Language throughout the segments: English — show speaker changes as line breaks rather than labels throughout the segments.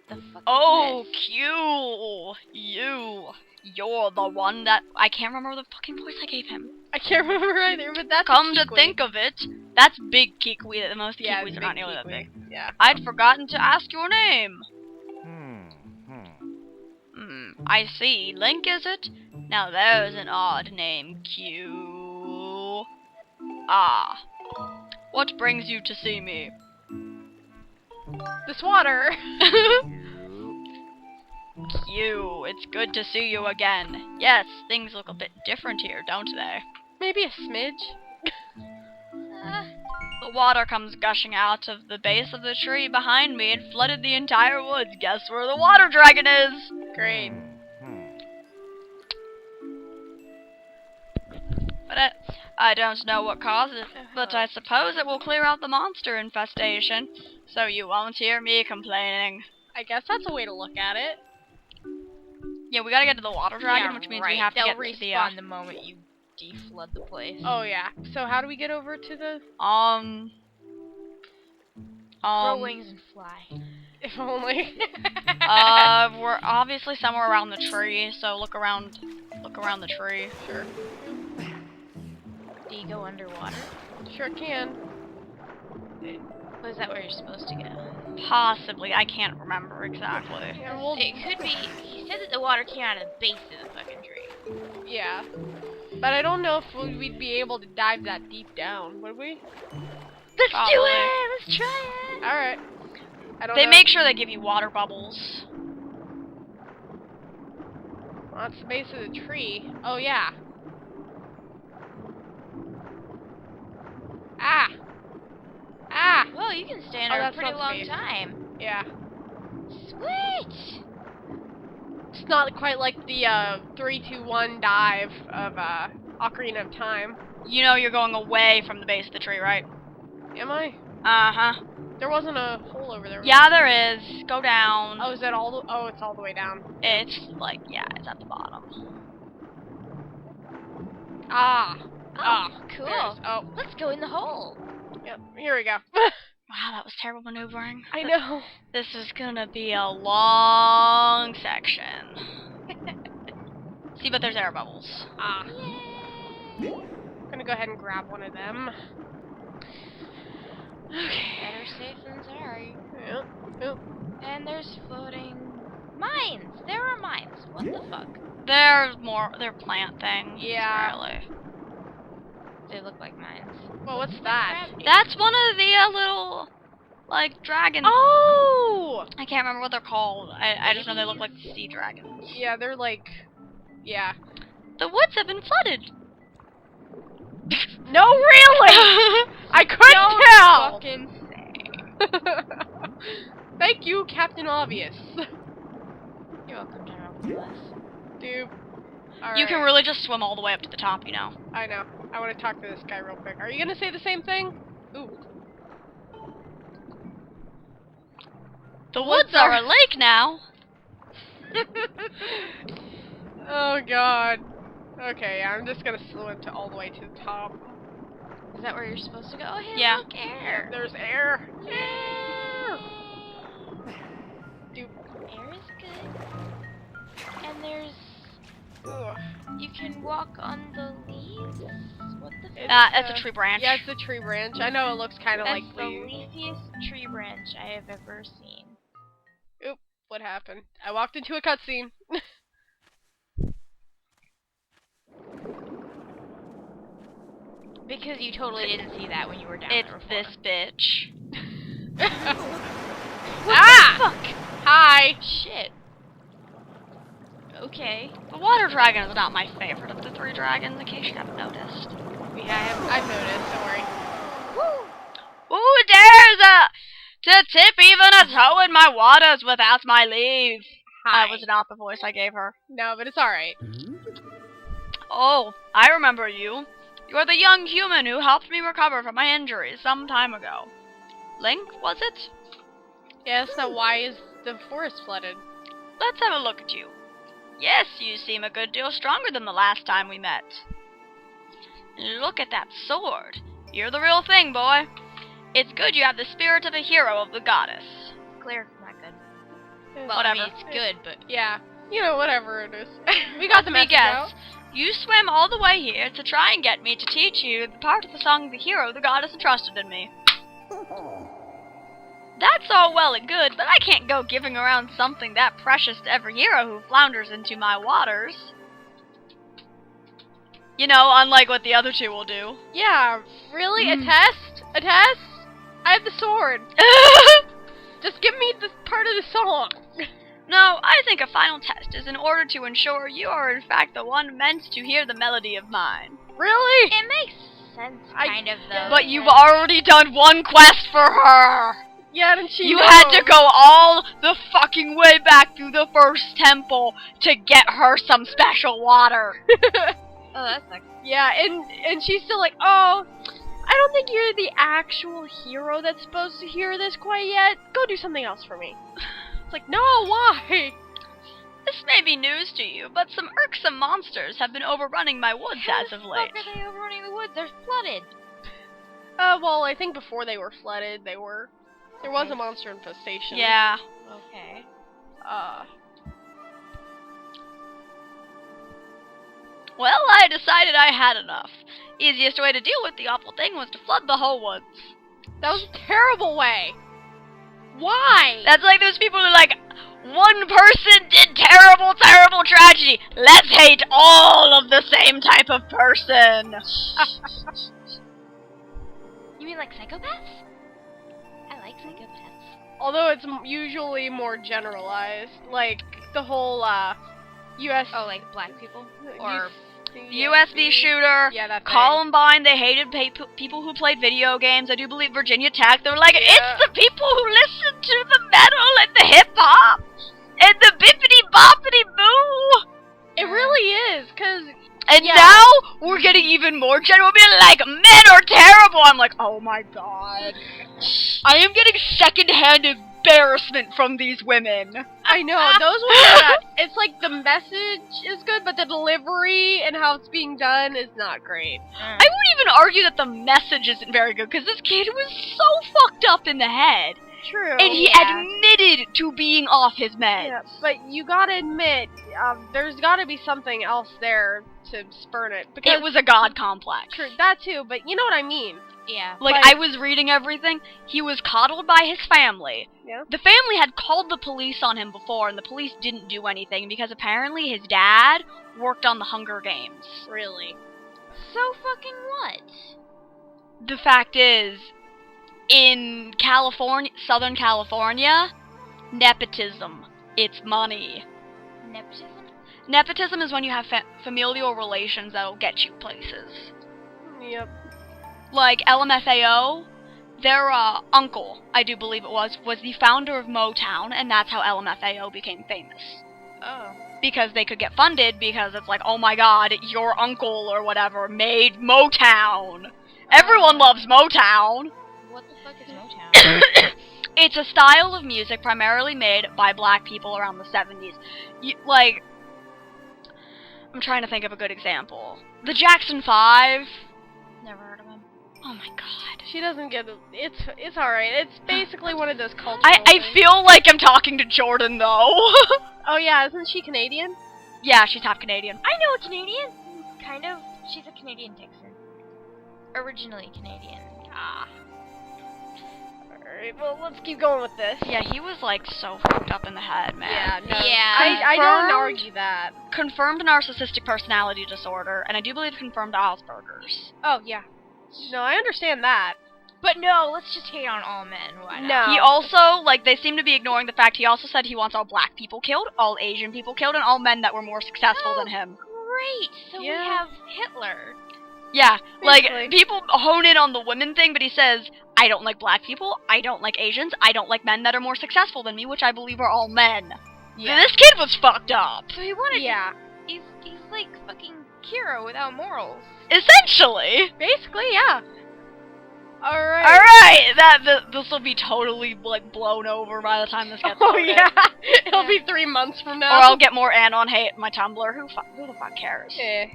the fuck
Oh,
is this?
Q! You're the one that... I can't remember the fucking voice I gave him.
I can't remember either, but that's
Come to
Kiwi.
think of it, that's big Kiwi. Most
Yeah,
Kiwis are
big
not nearly that
Kiwi.
big.
Yeah.
I'd forgotten to ask your name. I see. Link, is it? Now there's an odd name, Q. Ah. What brings you to see me?
This water.
Q, it's good to see you again. Yes, things look a bit different here, don't they?
Maybe a smidge.
The water comes gushing out of the base of the tree behind me and flooded the entire woods. Guess where the water dragon is?
Great.
But I don't know what caused it, but I suppose it will clear out the monster infestation, so you won't hear me complaining.
I guess that's a way to look at it.
Yeah, we gotta get to the water dragon,
Yeah,
which means
right.
we have to
They'll
get to
respawn the moment you deflood the place.
Oh yeah. So how do we get over to the?
Grow wings and fly.
If only.
We're obviously somewhere around the tree, so look around the tree.
Sure.
Do you go underwater?
Sure can.
Was that where you're supposed to go?
Possibly, I can't remember exactly.
Yeah, well,
It could be. He said that the water came out of the base of the fucking tree.
yeah. But I don't know if we'd be able to dive that deep down, would we?
Let's
Probably.
do it! Let's try it!
Alright. I don't
They
know.
make sure they give you water bubbles.
Well, that's the base of the tree. Oh yeah. Ah! Ah!
Well, you can stay in
Oh,
a
that's
pretty
not
long
space.
time.
Yeah.
Sweet!
It's not quite like the 3, 2, 1 dive of Ocarina of Time.
You know you're going away from the base of the tree, right?
Am I?
Uh-huh.
There wasn't a hole over there.
Yeah, there is. Go down.
Oh, is that all the... Oh, it's all the way down.
It's like, yeah, it's at the bottom.
Ah!
Oh, cool.
Oh,
Let's go in the hole.
yep. Here we go.
Wow, that was terrible maneuvering.
I know.
This is gonna be a long section. See, but there's air bubbles.
Ah.
Yay!
I'm gonna go ahead and grab one of them. Okay.
Better safe than sorry.
Yep. Yep.
And there's floating mines. There are mines. What the fuck?
They're plant things.
Yeah.
Really.
They look like mines.
Well, what's that?
That's one of the little, like, dragons.
Oh!
I can't remember what they're called. I just know they look like sea dragons.
Yeah, they're like... Yeah.
The woods have been flooded.
No, really! I couldn't tell!
Fucking
Thank you, Captain Obvious.
You're welcome, General Plus.
Dude.
You can really just swim all the way up to the top, you know.
I know. I want to talk to this guy real quick. Are you gonna say the same thing? Ooh.
The woods are a lake now.
Oh god. Okay, yeah, I'm just gonna swim to all the way to the top.
Is that where you're supposed to go? Oh, hey,
Yeah.
look, air.
There's air.
Air.
Dude.
Air is good. And there's...
Ugh.
You can walk on the leaves? What the fuck?
That's a tree branch.
Yeah, it's a tree branch. I know it looks kind of
That's
like
the
leaves.
leafiest tree branch I have ever seen.
Oop, what happened? I walked into a cutscene.
Because you totally didn't see that when you were down
It's
there before.
this bitch.
Ah!
Fuck!
Hi!
Shit. Okay.
The water dragon is not my favorite of the three dragons, in case you haven't noticed.
Yeah, I've noticed, don't worry.
Woo!
Who dares to tip even a toe in my waters without my leave?
Hi.
That was not the voice I gave her.
No, but it's alright.
Oh, I remember you. You're the young human who helped me recover from my injuries some time ago. Link, was it?
Yes, now why is the forest flooded?
Let's have a look at you. Yes, you seem a good deal stronger than the last time we met. Look at that sword. You're the real thing, boy. It's good you have the spirit of a hero of the goddess.
Clear. Not good. Well,
Whatever.
I mean, it's good, but
Yeah. You know, whatever it is. We got the
Let me
message
guess.
out.
You swam all the way here to try and get me to teach you the part of the song of the hero the goddess entrusted in me. That's all well and good, but I can't go giving around something that precious to every hero who flounders into my waters. You know, unlike what the other two will do.
Yeah, really? A test? A test? I have the sword. Just give me the part of the song.
No, I think a final test is in order to ensure you are in fact the one meant to hear the melody of mine.
Really?
it makes sense, kind of, though.
But you've already done one quest for her!
Yeah, and she
You
knows.
had to go all the fucking way back through the first temple to get her some special water.
Oh, that's like...
Yeah, and she's still like, oh, I don't think you're the actual hero that's supposed to hear this quite yet. Go do something else for me. It's like, no, why?
This may be news to you, but some irksome monsters have been overrunning my woods as of late.
How the fuck are they overrunning the woods? They're flooded.
Well, I think before they were flooded, there was a monster infestation.
Yeah.
Okay.
Well, I decided I had enough. Easiest way to deal with the awful thing was to flood the whole woods.
That was a terrible way. Why?
That's like those people who are like, one person did terrible, terrible tragedy. Let's hate all of the same type of person.
You mean like psychopaths? I like psychopaths.
Although it's usually more generalized, like the whole U.S.
Oh, like black people? Or...
USB shooter,
Yeah, that thing.
Columbine, they hated people who played video games. I do believe Virginia Tech, they were like, it's the people who listen to the metal and the hip-hop and the bippity-boppity-boo.
It really is, because...
And
Yeah.
now we're getting even more general, being like, men are terrible. I'm like, oh my god. I am getting secondhand embarrassment from these women.
I know, those ones, it's like the message is good, but the delivery and how it's being done is not great.
I wouldn't even argue that the message isn't very good, because this kid was so fucked up in the head.
True.
And he admitted to being off his meds.
Yeah, but you gotta admit, there's gotta be something else there to spurn it. Because
It was a god complex.
True, that too, but you know what I mean.
Yeah.
Like,
But-
I was reading everything. He was coddled by his family.
Yeah.
The family had called the police on him before, and the police didn't do anything because apparently his dad worked on the Hunger Games.
Really.
So fucking what?
The fact is, in California, Southern California, nepotism. It's money.
Nepotism?
Nepotism is when you have familial relations that'll get you places.
Yep.
Like LMFAO, their uncle, I do believe it was the founder of Motown, and that's how LMFAO became famous.
Oh.
Because they could get funded, because it's like, oh my god, your uncle or whatever made Motown. Everyone loves Motown.
What the fuck is Motown?
It's a style of music primarily made by black people around the 70s. Like, I'm trying to think of a good example. The Jackson 5.
Never heard of him.
Oh my god.
She doesn't get it. It's alright. It's basically one of those cultural
I
things.
feel like I'm talking to Jordan, though.
Oh yeah, isn't she Canadian?
Yeah, she's half Canadian.
I know a Canadian. Kind of. She's a Canadian Texan. Originally Canadian.
Ah. Alright, well, let's keep going with this.
Yeah, he was, like, so fucked up in the head, man.
Yeah, no.
Yeah.
I don't
Confirmed?
argue that.
Confirmed narcissistic personality disorder, and I do believe confirmed Asperger's.
Oh, yeah. No, I understand that.
But no, let's just hate on all men. Why not?
No.
He also, like, they seem to be ignoring the fact he also said he wants all black people killed, all Asian people killed, and all men that were more successful than him.
Great. So
Yeah.
we have Hitler.
Yeah, like,
Basically.
people hone in on the women thing, but he says, I don't like black people, I don't like Asians, I don't like men that are more successful than me, which I believe are all men.
Yeah.
This kid was fucked up.
So he wanted.
Yeah.
He's like fucking Kira without morals.
Essentially.
Basically, yeah. Alright.
Alright, this will be totally, like, blown over by the time this gets
Oh,
loaded.
yeah. It'll
Yeah.
be 3 months from
Or
now.
I'll get more anon hate in my Tumblr. Who the fuck cares?
Eh.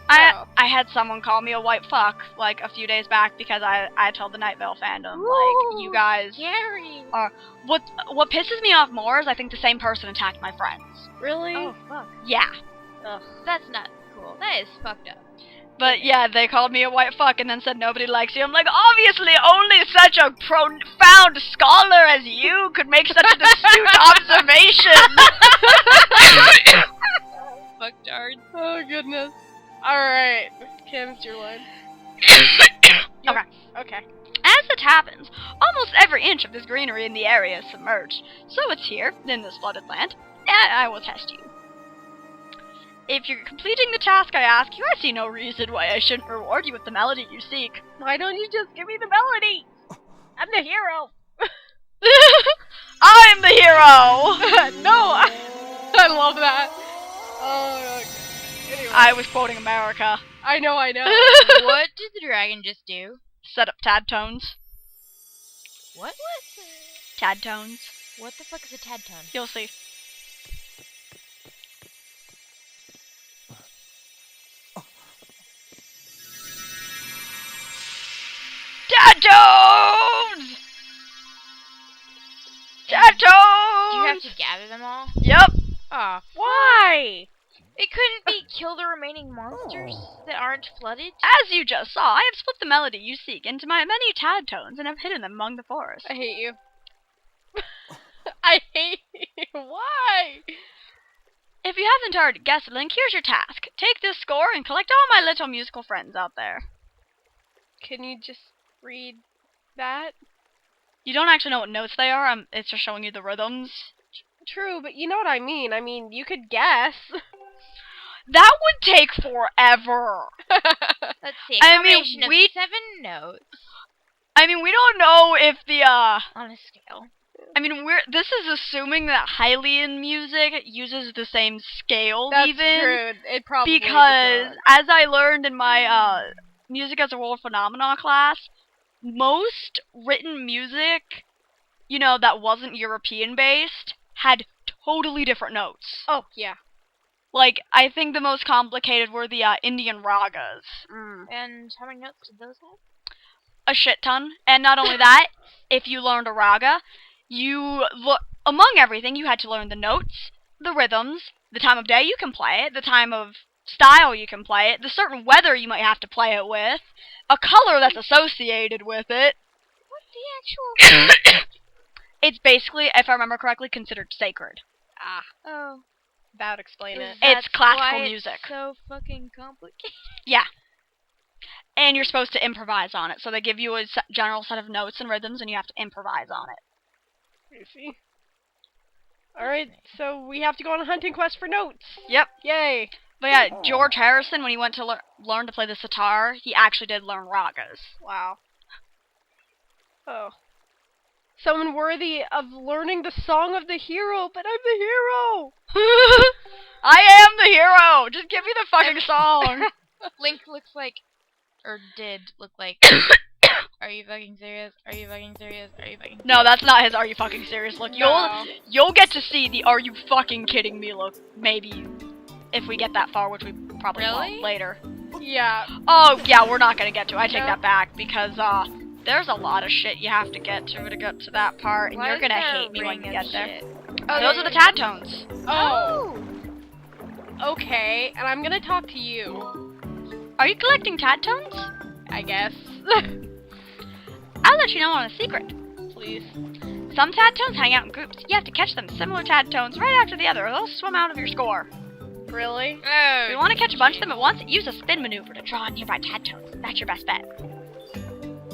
I had someone call me a white fuck, like, a few days back because I told the Night Vale fandom, like, you guys
Scary.
are... What pisses me off more is I think the same person attacked my friends.
Really?
Oh fuck.
Yeah.
Ugh. That's not cool. That is fucked up.
But yeah, they called me a white fuck and then said nobody likes you. I'm like, obviously only such a profound scholar as you could make such an astute observation.
Fucktard.
Oh, goodness. Alright. Kim, it's your line.
Okay.
Okay.
As it happens, almost every inch of this greenery in the area is submerged. So it's here, in this flooded land, and I will test you. If you're completing the task I ask you, I see no reason why I shouldn't reward you with the melody you seek.
Why don't you just give me the melody? I'm the hero.
I'm the hero!
No! I love that. Oh, okay. Anyway.
I was quoting America.
I know.
What did the dragon just do?
Set up tad tones.
What?
Tad tones.
What the fuck is a tad tone?
You'll see. Tad tones! Tad tones!
Do you have to gather them all?
Yep.
Oh,
Why?
it couldn't be kill the remaining monsters that aren't flooded?
As you just saw, I have split the melody you seek into my many tad tones and have hidden them among the forest.
I hate you. I hate you. Why?
If you haven't already guessed, Link, here's your task. Take this score and collect all my little musical friends out there.
Can you just read that?
You don't actually know what notes they are, it's just showing you the rhythms.
True, but you know what I mean. I mean, you could guess.
That would take forever.
Let's see. A
I mean,
combination of
we-
7 notes
I mean, we don't know if the,
on a scale.
I mean, this is assuming that Hylian music uses the same scale,
That's
even.
true. It probably
Because,
does
as I learned in my, Music as a World Phenomena class, most written music, you know, that wasn't European-based, had totally different notes.
not. Oh, yeah.
Like, I think the most complicated were the, Indian ragas.
And how many notes did those have?
A shit ton. And not only that, if you learned a raga, among everything, you had to learn the notes, the rhythms, the time of day you can play it, the time of style you can play it, the certain weather you might have to play it with, a color that's associated with it.
What the actual...
It's basically, if I remember correctly, considered sacred.
Ah,
Oh.
that would explain it.
It's
That's
classical
why
music.
It's so fucking complicated.
Yeah. And you're supposed to improvise on it, so they give you a general set of notes and rhythms, and you have to improvise on it.
You see? Alright, so we have to go on a hunting quest for notes.
Yep.
Yay.
But yeah, George Harrison, when he went to learn to play the sitar, he actually did learn ragas.
Wow. Oh. Someone worthy of learning the song of the hero, but I'm the hero!
I am the hero! Just give me the fucking song!
Link looks like... Or did look like... Are you fucking serious? Are you fucking serious? Are you fucking serious?
No, that's not his are you fucking serious look.
No.
You'll get to see the are you fucking kidding me look, maybe, if we get that far, which we probably
Really?
won't later.
Yeah.
Oh, yeah, we're not gonna get to it. I take
No.
that back, because, there's a lot of shit you have to get to get to that part, and
Why
you're
is
gonna
there a
hate me when
ring
you
of
get there.
shit?
Oh,
Those are the tad tones.
Oh. Okay, and I'm gonna talk to you,
Are you collecting tad tones?
I guess.
I'll let you know on a secret.
Please.
Some tad tones hang out in groups. You have to catch them similar tad tones right after the other, or they'll swim out of your score.
Really?
If you want to catch a bunch of them at once, use a spin maneuver to draw on nearby tad tones. That's your best bet.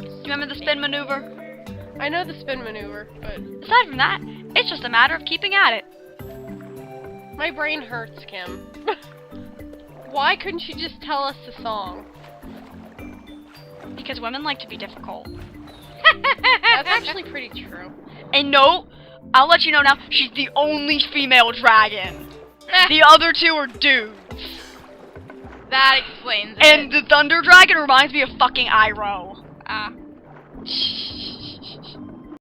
You remember the spin maneuver?
I know the spin maneuver, but
Aside from that, it's just a matter of keeping at it.
my brain hurts, Kim. Why couldn't you just tell us the song?
Because women like to be difficult.
That's actually pretty true.
And no, I'll let you know now, she's the only female dragon. The other two are dudes.
That explains it.
And the thunder dragon reminds me of fucking Iroh.
Ah.